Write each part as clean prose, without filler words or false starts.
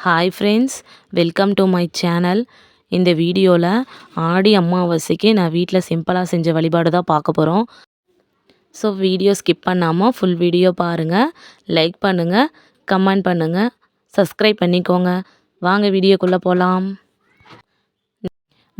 Hi friends, welcome to my channel. இந்த வீடியோவில் ஆடி அமாவாசைக்கு நான் வீட்டில் சிம்பிளாக செஞ்ச வழிபாடு தான் பார்க்க போகிறோம். ஸோ வீடியோ ஸ்கிப் பண்ணாமல் ஃபுல் வீடியோ பாருங்கள். லைக் பண்ணுங்கள், கமெண்ட் பண்ணுங்கள், சப்ஸ்கிரைப் பண்ணிக்கோங்க. வாங்க வீடியோக்குள்ளே போகலாம்.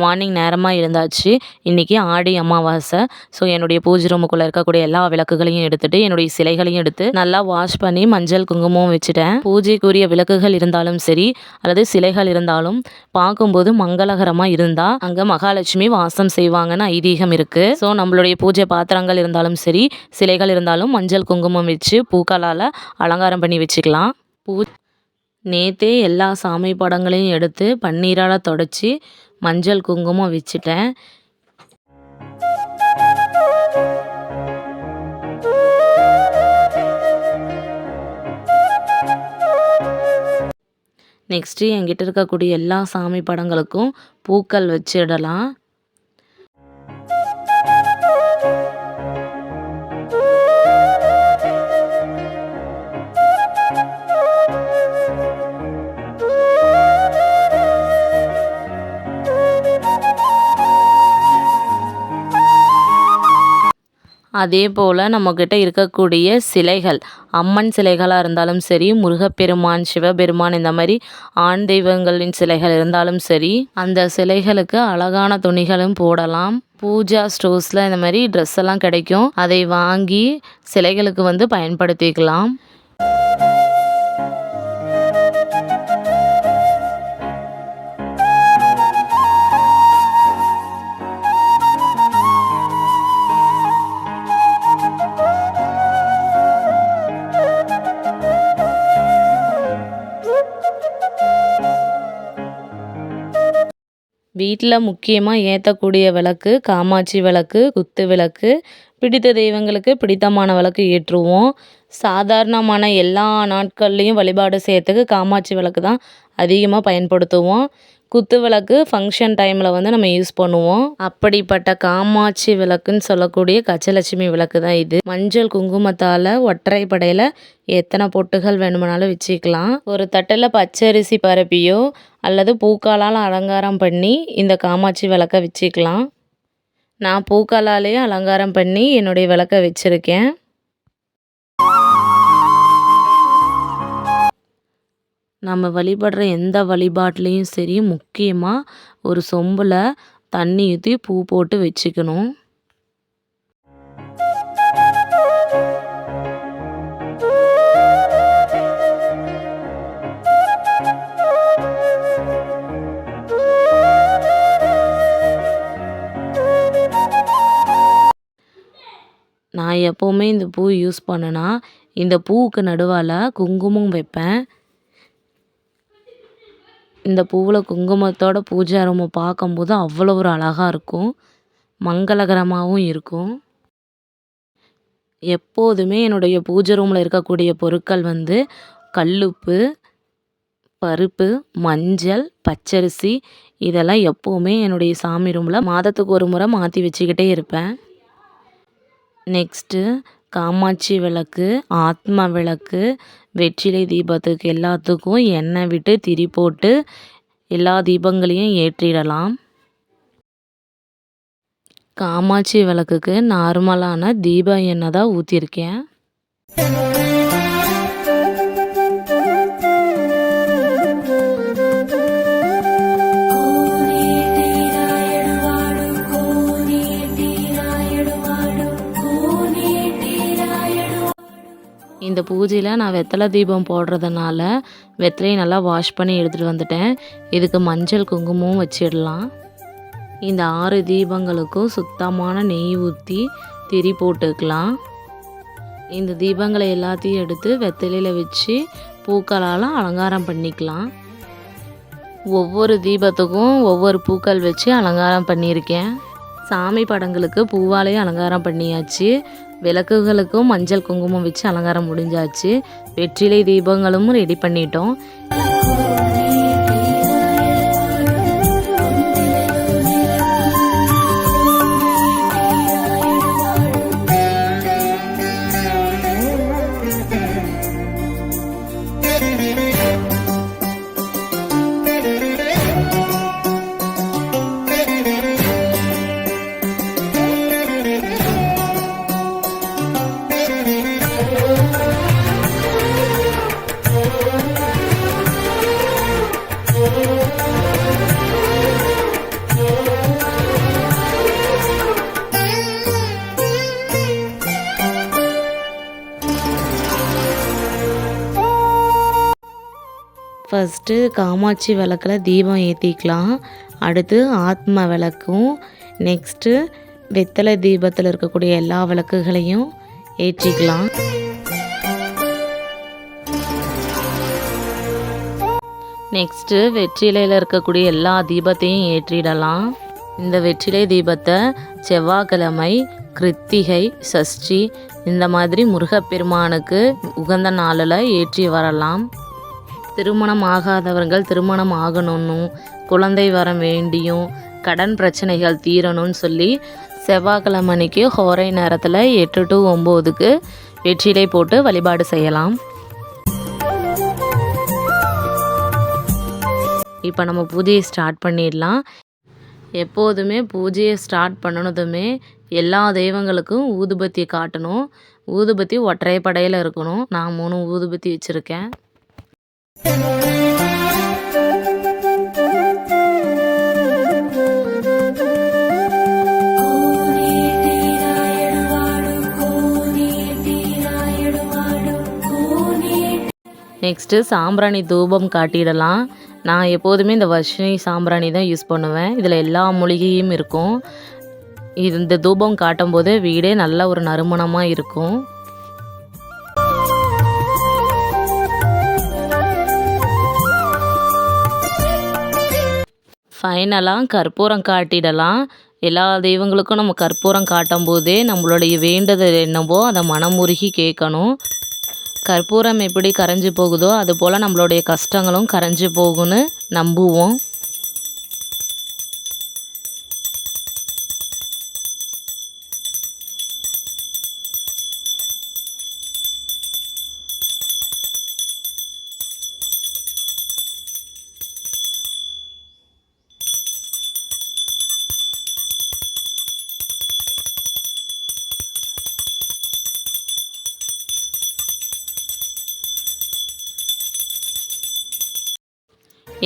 மார்னிங் நேரமாக எழுந்தாச்சு. இன்றைக்கி ஆடி அமாவாசை. ஸோ என்னுடைய பூஜை ரூமுக்குள்ளே இருக்கக்கூடிய எல்லா விளக்குகளையும் எடுத்துகிட்டு என்னுடைய சிலைகளையும் எடுத்து நல்லா வாஷ் பண்ணி மஞ்சள் குங்குமம் வச்சுட்டேன். பூஜைக்குரிய விளக்குகள் இருந்தாலும் சரி அல்லது சிலைகள் இருந்தாலும் பார்க்கும்போது மங்களகரமாக இருந்தால் அங்கே மகாலட்சுமி வாசம் செய்வாங்கன்னு ஐதீகம் இருக்குது. ஸோ நம்மளுடைய பூஜை பாத்திரங்கள் இருந்தாலும் சரி சிலைகள் இருந்தாலும் மஞ்சள் குங்குமம் வச்சு பூக்களால் அலங்காரம் பண்ணி வச்சுக்கலாம். நேற்றே எல்லா சாமி படங்களையும் எடுத்து பன்னீரால் தொடச்சி மஞ்சள் குங்குமம் வச்சுட்டேன். நெக்ஸ்ட்டு என்கிட்ட இருக்கக்கூடிய எல்லா சாமி படங்களுக்கும் பூக்கள் வச்சிடலாம். அதே போல் நம்மக்கிட்ட இருக்கக்கூடிய சிலைகள், அம்மன் சிலைகளாக இருந்தாலும் சரி, முருகப்பெருமான், சிவபெருமான், இந்த மாதிரி ஆண் தெய்வங்களின் சிலைகள் இருந்தாலும் சரி, அந்த சிலைகளுக்கு அழகான துணிகளும் போடலாம். பூஜா ஸ்டோர்ஸில் இந்த மாதிரி ட்ரெஸ் எல்லாம் கிடைக்கும். அதை வாங்கி சிலைகளுக்கு பயன்படுத்திக்கலாம். வீட்டில் முக்கியமாக ஏற்றக்கூடிய விளக்கு காமாட்சி விளக்கு, குத்து விளக்கு. பிடித்த தெய்வங்களுக்கு பிடித்தமான விளக்கு ஏற்றுவோம். சாதாரணமான எல்லா நாட்கள்லேயும் வழிபாடு செய்யறதுக்கு காமாட்சி விளக்கு தான் அதிகமாக பயன்படுத்துவோம். குத்து விளக்கு ஃபங்க்ஷன் டைமில் நம்ம யூஸ் பண்ணுவோம். அப்படிப்பட்ட காமாட்சி விளக்குன்னு சொல்லக்கூடிய கஜலட்சுமி விளக்கு தான் இது. மஞ்சள் குங்குமத்தால் ஒற்றைப்படையில் எத்தனை பொட்டுகள் வேணுமானாலும் வச்சுக்கலாம். ஒரு தட்டில் பச்சரிசி பரப்பியோ அல்லது பூக்களால் அலங்காரம் பண்ணி இந்த காமாட்சி விளக்கை வச்சுக்கலாம். நான் பூக்களாலேயே அலங்காரம் பண்ணி என்னுடைய விளக்கை வச்சுருக்கேன். நம்ம வழிபடுற எந்த வழிபாட்லேயும் சரி முக்கியமாக ஒரு சொம்பில் தண்ணி ஊற்றி பூ போட்டு வச்சுக்கணும். நான் எப்போவுமே இந்த பூ யூஸ் பண்ணேன்னா இந்த பூவுக்கு நடுவால் குங்குமம் வைப்பேன். இந்த பூவில் குங்குமத்தோட பூஜை ரூமை பார்க்கும்போது அவ்வளோ ஒரு அழகாக இருக்கும், மங்களகரமாகவும் இருக்கும். எப்போதுமே என்னுடைய பூஜை ரூமில் இருக்கக்கூடிய பொருட்கள் கல்லுப்பு, பருப்பு, மஞ்சள், பச்சரிசி இதெல்லாம் எப்போவுமே என்னுடைய சாமி ரூமில் மாதத்துக்கு ஒரு முறை மாற்றி வச்சுக்கிட்டே இருப்பேன். நெக்ஸ்ட்டு காமாட்சி விளக்கு, ஆத்ம விளக்கு, வெற்றிலை தீபத்துக்கு எல்லாத்துக்கும் எண்ணெய் விட்டு திரி போட்டு எல்லா தீபங்களையும் ஏற்றிடலாம். காமாட்சி விளக்குக்கு நார்மலான தீப எண்ணெய் தான் ஊற்றிருக்கேன். இந்த பூஜையில் நான் வெத்தலை தீபம் போடுறதுனால வெத்தலையை நல்லா வாஷ் பண்ணி எடுத்துகிட்டு வந்துட்டேன். இதுக்கு மஞ்சள் குங்குமம் வச்சிடலாம். இந்த 6 தீபங்களுக்கும் சுத்தமான நெய் ஊற்றி திரி போட்டுக்கலாம். இந்த தீபங்களை எல்லாத்தையும் எடுத்து வெத்தலையில் வச்சு பூக்களால் அலங்காரம் பண்ணிக்கலாம். ஒவ்வொரு தீபத்துக்கும் ஒவ்வொரு பூக்கள் வச்சு அலங்காரம் பண்ணியிருக்கேன். சாமி படங்களுக்கு பூவாலேயும் அலங்காரம் பண்ணியாச்சு. விளக்குகளுக்கும் மஞ்சள் குங்குமம் வச்சு அலங்காரம் முடிஞ்சாச்சு. வெற்றிலை தீபங்களும் ரெடி பண்ணிட்டோம். ஃபஸ்ட்டு காமாட்சி விளக்கில் தீபம் ஏற்றிக்கலாம். அடுத்து ஆத்ம விளக்கும், நெக்ஸ்ட்டு வெத்தலை தீபத்தில் இருக்கக்கூடிய எல்லா விளக்குகளையும் ஏற்றிக்கலாம். நெக்ஸ்ட்டு வெற்றிலையில் இருக்கக்கூடிய எல்லா தீபத்தையும் ஏற்றிடலாம். இந்த வெற்றிலை தீபத்தை செவ்வாய்க்கிழமை, கிருத்திகை, சஷ்டி இந்த மாதிரி முருகப்பெருமானுக்கு உகந்த நாளில் ஏற்றி வரலாம். திருமணம் ஆகாதவர்கள் திருமணம் ஆகணும்னும், குழந்தை வரம் வேண்டியும், கடன் பிரச்சனைகள் தீரணும்னு சொல்லி செவ்வாய்க்கிழமைக்கு ஹோரை நேரத்தில் 8 to 9க்கு வெற்றிலை போட்டு வழிபாடு செய்யலாம். இப்போ நம்ம பூஜையை ஸ்டார்ட் பண்ணிடலாம். எப்போதுமே பூஜையை ஸ்டார்ட் பண்ணனதுமே எல்லா தெய்வங்களுக்கும் ஊதுபத்தி காட்டணும். ஊதுபத்தி ஒற்றைப்படையில் இருக்கணும். நான் 3 ஊதுபத்தி வச்சுருக்கேன். நெக்ஸ்ட்டு சாம்பிராணி தூபம் காட்டிடலாம். நான் எப்போதுமே இந்த வர்ஷினி சாம்பிராணி தான் யூஸ் பண்ணுவேன். இதில் எல்லா மூலிகையும் இருக்கும். இந்த தூபம் காட்டும்போது வீடே நல்ல ஒரு நறுமணமாக இருக்கும். ஃபைனலாக கற்பூரம் காட்டிடலாம். எல்லா தெய்வங்களுக்கும் நம்ம கற்பூரம் காட்டும் போதே நம்மளுடைய வேண்டுதல் என்னவோ அதை மனமுருகி கேட்கணும். கற்பூரம் எப்படி கரைஞ்சி போகுதோ அதுபோல் நம்மளுடைய கஷ்டங்களும் கரைஞ்சி போகும்னு நம்புவோம்.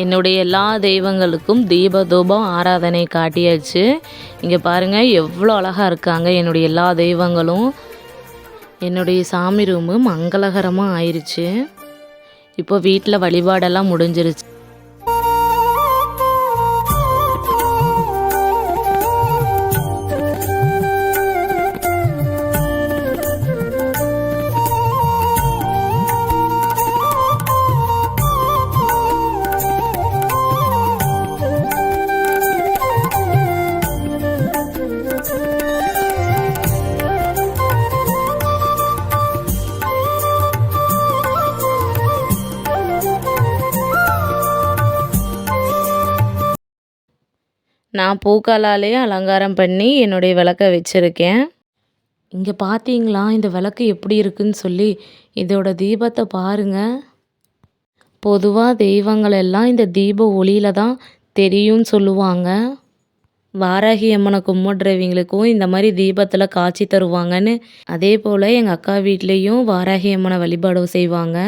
என்னுடைய எல்லா தெய்வங்களுக்கும் தீப தூபம் ஆராதனை காட்டியாச்சு. இங்கே பாருங்கள் எவ்வளோ அழகாக இருக்காங்க என்னுடைய எல்லா தெய்வங்களும். என்னுடைய சாமி ரூமு மங்களகரமாக ஆயிடுச்சு. இப்போ வீட்டில் வழிபாடெல்லாம் முடிஞ்சிருச்சு. நான் பூக்களாலே அலங்காரம் பண்ணி என்னுடைய விளக்க வச்சுருக்கேன். இங்கே பார்த்தீங்களா இந்த விளக்கு எப்படி இருக்குன்னு சொல்லி? இதோட தீபத்தை பாருங்கள். பொதுவாக தெய்வங்கள் எல்லாம் இந்த தீப ஒளியில் தான் தெரியும்னு சொல்லுவாங்க. வாராகி அம்மனை கும்பிட்றவங்களுக்கும் இந்த மாதிரி தீபத்தில் காட்சி தருவாங்கன்னு. அதே போல் எங்கள் அக்கா வீட்லேயும் வாராகி அம்மனை வழிபாடு செய்வாங்க.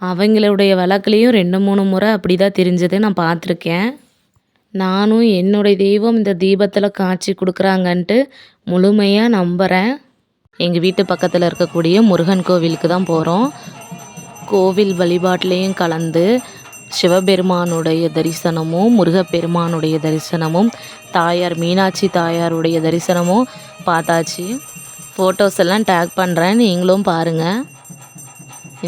அவங்களுடைய விளக்குலேயும் 2-3 முறை அப்படி தான் தெரிஞ்சது நான் பார்த்துருக்கேன். நானும் என்னுடைய தெய்வம் இந்த தீபத்தில் காட்சி கொடுக்குறாங்கன்ட்டு முழுமையாக நம்புகிறேன். எங்கள் வீட்டு பக்கத்தில் இருக்கக்கூடிய முருகன் கோவிலுக்கு தான் போகிறோம். கோவில் வழிபாட்டிலையும் கலந்து சிவபெருமானுடைய தரிசனமும், முருகப்பெருமானுடைய தரிசனமும், தாயார் மீனாட்சி தாயாருடைய தரிசனமும் பார்த்தாச்சு. ஃபோட்டோஸ் எல்லாம் டேக் பண்ணுறேன், நீங்களும் பாருங்கள்.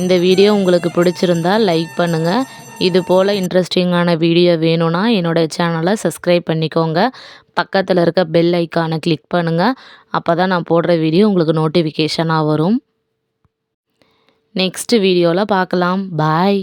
இந்த வீடியோ உங்களுக்கு பிடிச்சிருந்தா லைக் பண்ணுங்கள். இது போல் இன்ட்ரெஸ்டிங்கான வீடியோ வேணும்னா என்னோடய சேனலை சப்ஸ்கிரைப் பண்ணிக்கோங்க. பக்கத்தில் இருக்க பெல் ஐக்கானை கிளிக் பண்ணுங்கள். அப்போ தான் நான் போடுற வீடியோ உங்களுக்கு நோட்டிஃபிகேஷனாக வரும். நெக்ஸ்ட் வீடியோவில் பார்க்கலாம். பாய்.